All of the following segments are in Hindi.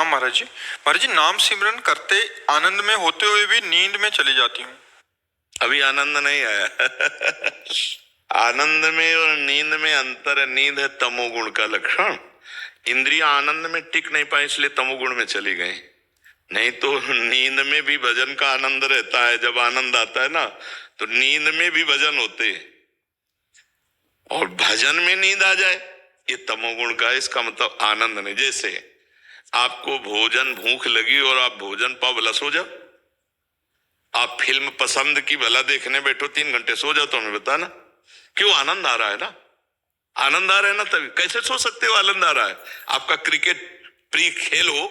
प्रणाम महाराज जी। महाराज जी, नाम सिमरन करते आनंद में होते हुए भी नींद में चली जाती हूँ। अभी आनंद नहीं आया। आनंद में और नींद में अंतर है। नींद है तमोगुण का लक्षण। इंद्रियां आनंद में टिक नहीं पाई, इसलिए तमोगुण में चली गई। नहीं तो नींद में भी भजन का आनंद रहता है। जब आनंद आता है ना, तो नींद में भी भजन होते हैं। और भजन में नींद आ जाए, ये तमोगुण का। इसका मतलब आनंद नहीं। जैसे आपको भोजन भूख लगी और आप भोजन पाव भला सो जाओ। आप फिल्म पसंद की भला देखने बैठो, 3 घंटे सो जाओ, तो हमें बताना क्यों? आनंद आ रहा है ना। आनंद आ रहा है ना, तभी। कैसे सो सकते हो? आनंद आ रहा है। आपका क्रिकेट प्रिय खेल हो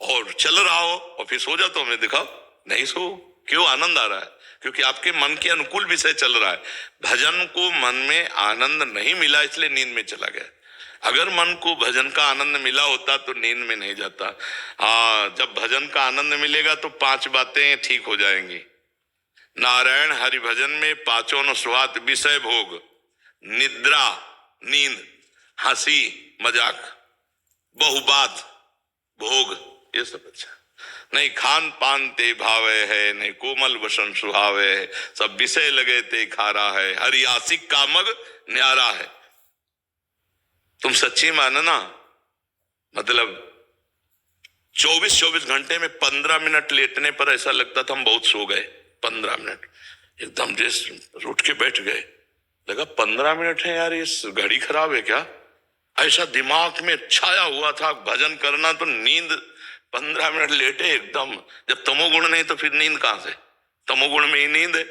और चल रहा हो और फिर सो जाओ, तो हमें दिखाओ। नहीं सो। क्यों? आनंद आ रहा है, क्योंकि आपके मन के अनुकूल विषय चल रहा है। भजन को मन में आनंद नहीं मिला, इसलिए नींद में चला गया। अगर मन को भजन का आनंद मिला होता तो नींद में नहीं जाता। जब भजन का आनंद मिलेगा तो 5 बातें ठीक हो जाएंगी। नारायण हरि भजन में पांचों न स्वात विषय भोग, निद्रा, नींद, हंसी मजाक, बहुबात, भोग, ये सब अच्छा। नहीं खान पान ते भावे है, नहीं कोमल वसन सुहावे है, सब विषय लगे ते खारा है, हरि आशिक कामग न्यारा है। तुम सच्ची मानना, मतलब 24 घंटे में 15 मिनट लेटने पर ऐसा लगता था हम बहुत सो गए। 15 मिनट एकदम जैसे उठ के बैठ गए, लगा 15 मिनट है यार, इस घड़ी खराब है क्या? ऐसा दिमाग में छाया हुआ था भजन करना। तो नींद 15 मिनट लेटे एकदम। जब तमोगुण नहीं तो फिर नींद कहां से? तमोगुण में ही नींद है।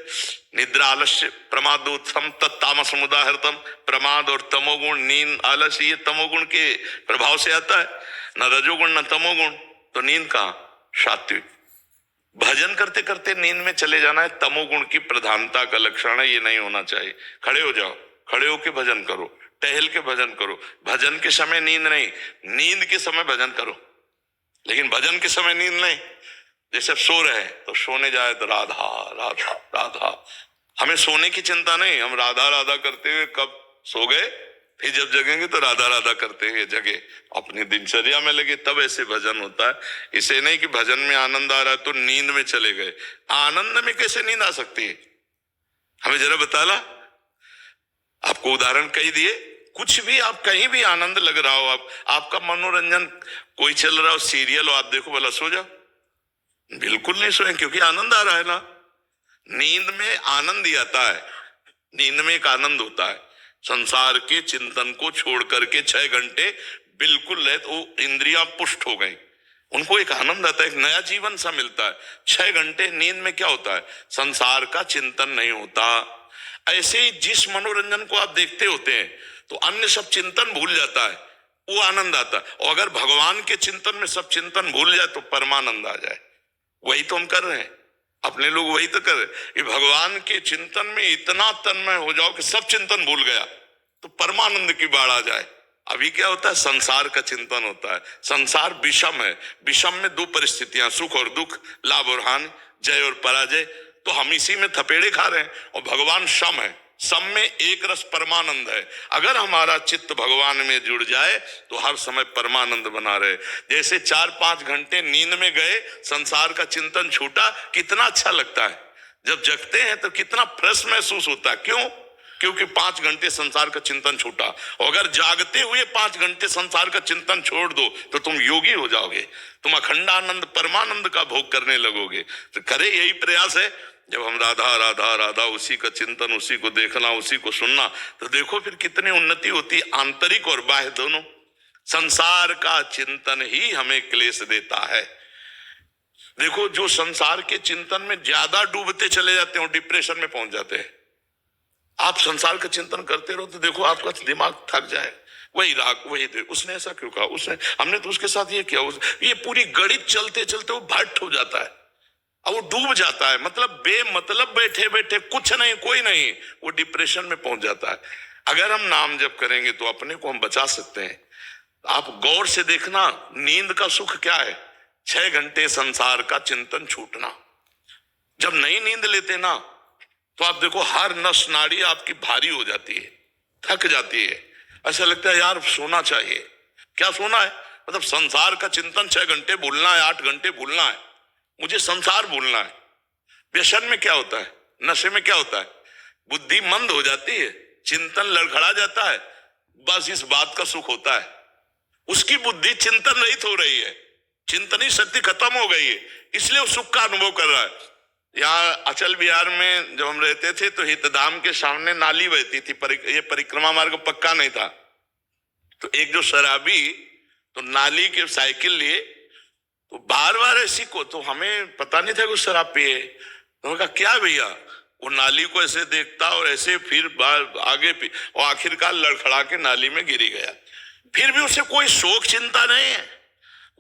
निद्रा आलस्य प्रमाद उत्तम तत्तामस मुदाहृतम। प्रमाद और तमोगुण, नींद, आलस्य, ये तमोगुण के प्रभाव से आता है। न रजोगुण न तमोगुण, तो नींद कहां? सात्विक। भजन करते करते नींद में चले जाना है, तमोगुण की प्रधानता का लक्षण है। ये नहीं होना चाहिए। खड़े हो जाओ, खड़े होके भजन करो, टहल के भजन करो। भजन के समय नींद नहीं, नींद के समय भजन करो, लेकिन भजन के समय नींद नहीं। जैसे सो रहे तो सोने जाए तो राधा राधा राधा। हमें सोने की चिंता नहीं, हम राधा राधा करते हुए कब सो गए, फिर जब जगेंगे तो राधा राधा करते हुए जगे, अपनी दिनचर्या में लगे, तब ऐसे भजन होता है। इसे नहीं कि भजन में आनंद आ रहा है तो नींद में चले गए। आनंद में कैसे नींद आ सकती है? हमें जरा बताला। आपको उदाहरण कही दिए। कुछ भी, आप कहीं भी आनंद लग रहा हो, आपका मनोरंजन कोई चल रहा हो, सीरियल हो, आप देखो भला सो जाओ? बिल्कुल नहीं सोए, क्योंकि आनंद आ रहा है ना। नींद में आनंद ही आता है। नींद में एक आनंद होता है। संसार के चिंतन को छोड़ करके 6 घंटे बिल्कुल रहे तो इंद्रियां पुष्ट हो गई, उनको एक आनंद आता है, एक नया जीवन सा मिलता है। 6 घंटे नींद में क्या होता है? संसार का चिंतन नहीं होता। ऐसे ही जिस मनोरंजन को आप देखते होते हैं तो अन्य सब चिंतन भूल जाता है, वो आनंद आता है। और अगर भगवान के चिंतन में सब चिंतन भूल जाए तो परमानंद आ जाए। वही तो हम कर रहे हैं। अपने लोग वही तो कर रहे हैं कि भगवान के चिंतन में इतना तन्मय हो जाओ कि सब चिंतन भूल गया तो परमानंद की बाढ़ आ जाए। अभी क्या होता है? संसार का चिंतन होता है। संसार विषम है। विषम में 2 परिस्थितियां, सुख और दुख, लाभ और हानि, जय और पराजय। तो हम इसी में थपेड़े खा रहे हैं। और भगवान सम है, सम में एक रस परमानंद है। अगर हमारा चित्त भगवान में जुड़ जाए तो हर समय परमानंद बना रहे। जैसे 4-5 घंटे नींद में गए, संसार का चिंतन छूटा, कितना अच्छा लगता है। जब जगते हैं तो कितना फ्रेश महसूस होता है। क्यों? क्योंकि 5 घंटे संसार का चिंतन छूटा। और अगर जागते हुए 5 घंटे संसार का चिंतन छोड़ दो तो तुम योगी हो जाओगे, तुम अखंडानंद परमानंद का भोग करने लगोगे। तो करे यही प्रयास है। जब हम राधा राधा राधा, उसी का चिंतन, उसी को देखना, उसी को सुनना, तो देखो फिर कितनी उन्नति होती है, आंतरिक और बाह्य दोनों। संसार का चिंतन ही हमें क्लेश देता है। देखो, जो संसार के चिंतन में ज्यादा डूबते चले जाते हैं, डिप्रेशन में पहुंच जाते हैं। आप संसार का चिंतन करते रहो तो देखो आपका दिमाग थक जाए। वही राग, वही देख, उसने ऐसा क्यों कहा, उसने, हमने तो उसके साथ ये किया, ये पूरी गणित चलते चलते वो भट्ट हो जाता है। अब वो डूब जाता है, मतलब बेमतलब बैठे बैठे कुछ नहीं, कोई नहीं, वो डिप्रेशन में पहुंच जाता है। अगर हम नाम जप करेंगे तो अपने को हम बचा सकते हैं। आप गौर से देखना, नींद का सुख क्या है? 6 घंटे संसार का चिंतन छूटना। जब नई नींद लेते ना तो आप देखो हर नस नाड़ी आपकी भारी हो जाती है, थक जाती है। ऐसा लगता है यार सोना चाहिए। क्या सोना है? मतलब संसार का चिंतन 6 घंटे भूलना है, 8 घंटे भूलना है, मुझे संसार भूलना है। व्यसन में क्या होता है, नशे में क्या होता है, बुद्धि मंद हो जाती है, चिंतन लड़खड़ा जाता है, बस इस बात का सुख होता है। उसकी बुद्धि चिंतन रहित हो रही है, चिंतनी शक्ति खत्म हो गई है, इसलिए वो सुख का अनुभव कर रहा है। यहाँ अचल बिहार में जब हम रहते थे तो हितधाम के सामने नाली बहती थी, ये परिक्रमा मार्ग पक्का नहीं था। तो एक जो शराबी तो नाली के साइकिल लिए, तो बार बार ऐसी को, तो हमें पता नहीं था कि शराब पिए। तो उन्होंने कहा क्या भैया, वो नाली को ऐसे देखता और ऐसे फिर आगे और आखिरकार लड़खड़ा के नाली में गिरी गया। फिर भी उसे कोई शोक चिंता नहीं है,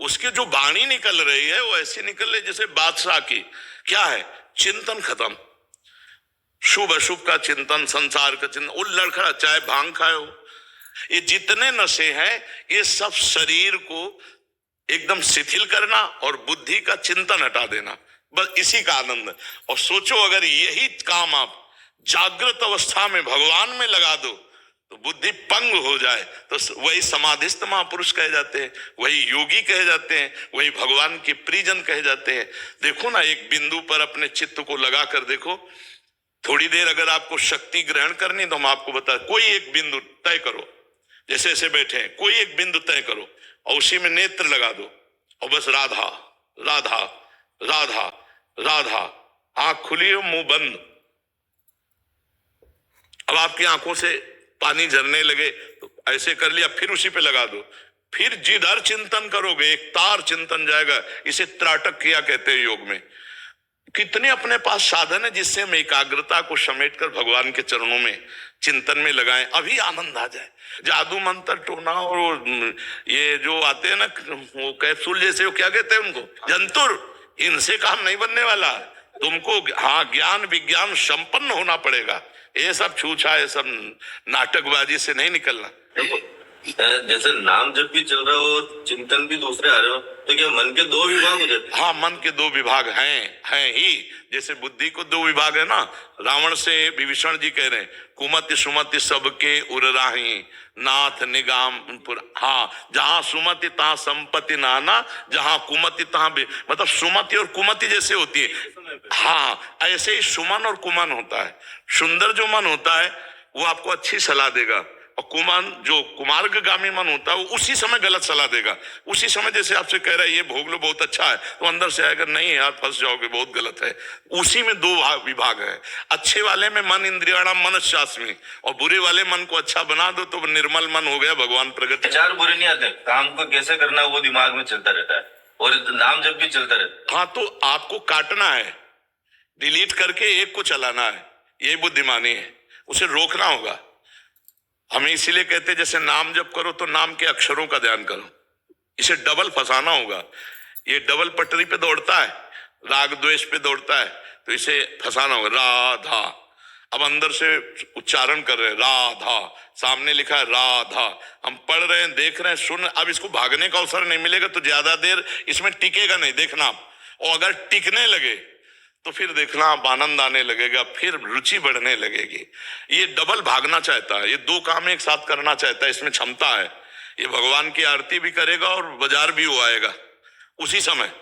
उसकी जो वाणी निकल रही है वो ऐसी निकल रही जैसे बादशाह की। क्या है, चिंतन खत्म, शुभ अशुभ का चिंतन, संसार का चिंतन, वो लड़खड़ा, चाहे भांग खाए हो, ये जितने नशे हैं ये सब शरीर को एकदम शिथिल करना और बुद्धि का चिंतन हटा देना, बस इसी का आनंद है। और सोचो अगर यही काम आप जागृत अवस्था में भगवान में लगा दो तो बुद्धि पंग हो जाए, तो वही समाधिस्थ महापुरुष कहे जाते हैं, वही योगी कहे जाते हैं, वही भगवान के प्रियजन कहे जाते हैं। देखो ना, एक बिंदु पर अपने चित्त को लगा कर देखो, थोड़ी देर अगर आपको शक्ति ग्रहण करनी तो हम आपको बता, कोई एक बिंदु तय करो, जैसे ऐसे बैठे हैं, कोई एक बिंदु तय करो और उसी में नेत्र लगा दो और बस राधा राधा राधा राधा, आंख खुली हो मुंह बंद। अब आपकी आंखों से पानी झरने लगे तो ऐसे कर लिया, फिर उसी पे लगा दो, फिर जिधर चिंतन करोगे एक तार चिंतन जाएगा। इसे त्राटक किया कहते हैं योग में। कितने अपने पास साधन है जिससे हम एकाग्रता को समेटकर भगवान के चरणों में चिंतन में लगाएं, अभी आनंद आ जाए। जादू मंत्र टोना और ये जो आते हैं ना वो कैप्सूल जैसे, वो क्या कहते हैं उनको, जंतुर, इनसे काम नहीं बनने वाला। तुमको हाँ ज्ञान विज्ञान संपन्न होना पड़ेगा, ये सब छूछा, ये सब नाटकबाजी से नहीं निकलना। जैसे नाम जब भी चल रहा हो, चिंतन भी दूसरे आ रहे हो, तो क्या मन के 2 विभाग हो जाते हैं? हाँ, मन के 2 विभाग हैं ही। जैसे बुद्धि को 2 विभाग है ना, रावण से विभीषण जी कह रहे हैं, कुमति सुमति सबके उर राही, नाथ निगाम हाँ, जहां सुमति तहां संपत्ति नाना, जहां कुमति तहां मतलब सुमति और कुमति जैसे होती है, हाँ ऐसे ही सुमन और कुमन होता है। सुंदर जो मन होता है वो आपको अच्छी सलाह देगा, और कुमान जो कुमार्गगामी मन होता है वो उसी समय गलत सलाह देगा। उसी समय जैसे आपसे कह रहा है ये भोग लो बहुत अच्छा है, तो अंदर से आएगा नहीं यार फंस जाओगे बहुत गलत है। उसी में 2 विभाग है। अच्छे वाले में मन इंद्रियाणाम मनश्चास्मि, और बुरे वाले मन को अच्छा बना दो तो निर्मल मन हो गया, भगवान प्रगति। विचार बुरे नहीं आते, काम को कैसे करना वो दिमाग में चलता रहता है, और नाम जब भी चलता रहता है। हाँ, तो आपको काटना है, डिलीट करके एक को चलाना है, ये बुद्धिमानी है, उसे रोकना होगा। हमें इसीलिए कहते हैं जैसे नाम जप करो तो नाम के अक्षरों का ध्यान करो, इसे डबल फंसाना होगा। ये डबल पटरी पे दौड़ता है, राग द्वेष पे दौड़ता है, तो इसे फंसाना होगा। राधा, अब अंदर से उच्चारण कर रहे हैं राधा, सामने लिखा है राधा, हम पढ़ रहे हैं, देख रहे हैं, सुन। अब इसको भागने का अवसर नहीं मिलेगा तो ज्यादा देर इसमें टिकेगा नहीं, देखना। और अगर टिकने लगे तो फिर देखना आप आनंद आने लगेगा, फिर रुचि बढ़ने लगेगी। ये डबल भागना चाहता है, ये 2 काम एक साथ करना चाहता है, इसमें क्षमता है। ये भगवान की आरती भी करेगा और बाजार भी वो आएगा उसी समय।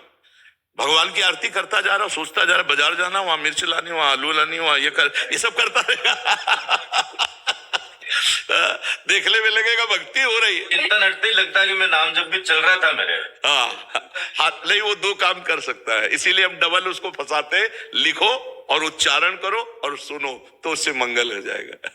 भगवान की आरती करता जा रहा, सोचता जा रहा बाजार जाना, वहां मिर्च लानी, वहां आलू लानी, वहां ये सब करता रहेगा। देखने में लगेगा भक्ति हो रही है, चिंतन हटते ही लगता है कि मैं नाम जब भी चल रहा था मेरे। हाँ, नहीं वो 2 काम कर सकता है, इसीलिए हम डबल उसको फंसाते। लिखो और उच्चारण करो और सुनो तो उससे मंगल हो जाएगा।